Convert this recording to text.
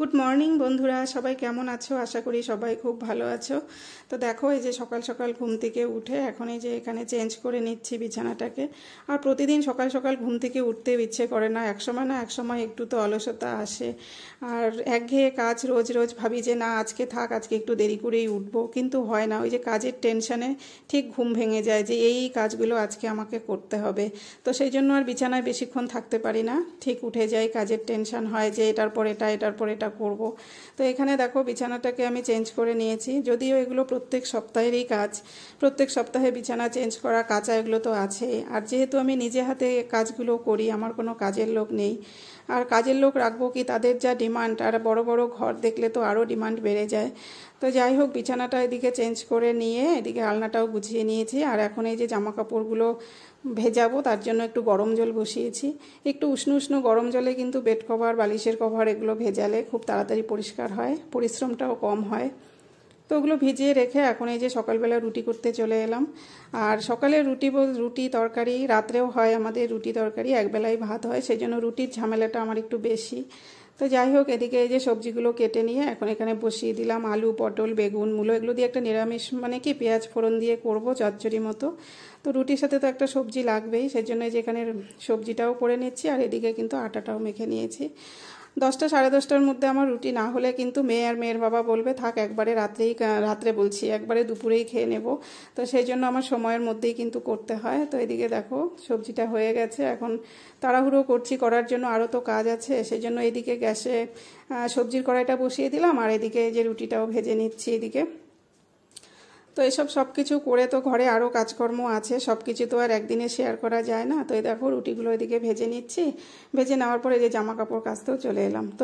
Good morning বন্ধুরা, সবাই কেমন আছো? আশা করি সবাই খুব ভালো আছো। তো দেখো, এই যে সকাল সকাল ঘুম থেকে উঠে এখন এই যে এখানে চেঞ্জ করে নিচ্ছি বিছানাটাকে। আর প্রতিদিন সকাল সকাল ঘুম থেকে উঠতে ইচ্ছে করে না, একসময় না একসময় একটু তো অলসতা আসে। আর একঘেয়ে কাজ রোজ রোজ ভাবি যে না আজকে থাক, আজকে একটু দেরি করেই উঠবো, কিন্তু হয় না। ওই যে কাজের টেনশনে ঠিক ঘুম ভেঙে যায় যে এই কাজগুলো আজকে আমাকে করতে হবে। তো সেই জন্য আর বিছানায় বেশিক্ষণ থাকতে পারি না, ঠিক উঠে যাই। কাজের টেনশন হয় যে এটার পর এটা, এটার পর এটা করব। তো এখানে দেখো বিছানাটাকে আমি চেঞ্জ করে নিয়েছি, যদিও এগুলো প্রত্যেক সপ্তাহেরই কাজ। প্রত্যেক সপ্তাহে বিছানা চেঞ্জ করা, কাচা, এগুলো তো আছেই। আর যেহেতু আমি নিজে হাতে কাজগুলো করি, আমার কোনো কাজের লোক নেই। আর কাজের লোক রাখবো কি, তাদের যা ডিমান্ড, আর বড় বড় ঘর দেখলে তো আরও ডিমান্ড বেড়ে যায়। তো যাই হোক, বিছানাটা এদিকে চেঞ্জ করে নিয়ে এদিকে আলনাটাও গুছিয়ে নিয়েছি। আর এখন এই যে জামা কাপড়গুলো ভেজাবো, তার জন্য একটু গরম জল বসিয়েছি। একটু উষ্ণ উষ্ণ গরম জলে কিন্তু বেড কভার, বালিশের কভার এগুলো ভেজালে খুব তাড়াতাড়ি পরিষ্কার হয়, পরিশ্রমটাও কম হয়। তো ওগুলো ভিজিয়ে রেখে এখন এই যে সকালবেলা রুটি করতে চলে এলাম। আর সকালে রুটি তরকারি, রাত্রেও হয় আমাদের রুটি তরকারি, একবেলাই ভাত হয়, সেই জন্য রুটির ঝামেলাটা আমার একটু বেশি। তো যাই হোক, এদিকে এই যে সবজিগুলো কেটে নিয়ে এখন এখানে বসিয়ে দিলাম। আলু, পটল, বেগুন, মূলো, এগুলো দিয়ে একটা নিরামিষ, মানে কি পেঁয়াজ ফোড়ন দিয়ে করব চচ্চড়ি মতো। তো রুটির সাথে তো একটা সবজি লাগবেই, সেই জন্য যেখানে সবজিটাও করে নিচ্ছি আর এদিকে কিন্তু আটাটাও মেখে নিয়েছি। 10টা সাড়ে 10টার মধ্যে আমার রুটি না হলে কিন্তু মেয়ে আর মেয়ের বাবা বলবে থাক একবারে রাত্রে বলছি একবারে দুপুরেই খেয়ে নেব। তো সেই জন্য আমার সময়ের মধ্যেই কিন্তু করতে হয়। তো এদিকে দেখো সবজিটা হয়ে গেছে, এখন তাড়াহুড়ো করছি করার জন্য, আরও তো কাজ আছে। সেই জন্য এদিকে গ্যাসে সবজির কড়াইটা বসিয়ে দিলাম আর এদিকে যে রুটিটাও ভেজে নিচ্ছি এদিকে। তো এসব সব কিছু করে তো ঘরে আরও কাজকর্ম আছে, সব কিছু তো আর একদিনে শেয়ার করা যায় না। তো এই দেখো রুটিগুলো এদিকে ভেজে নিচ্ছি, ভেজে নেওয়ার পরে যে জামা কাপড় কাচতেও চলে এলাম। তো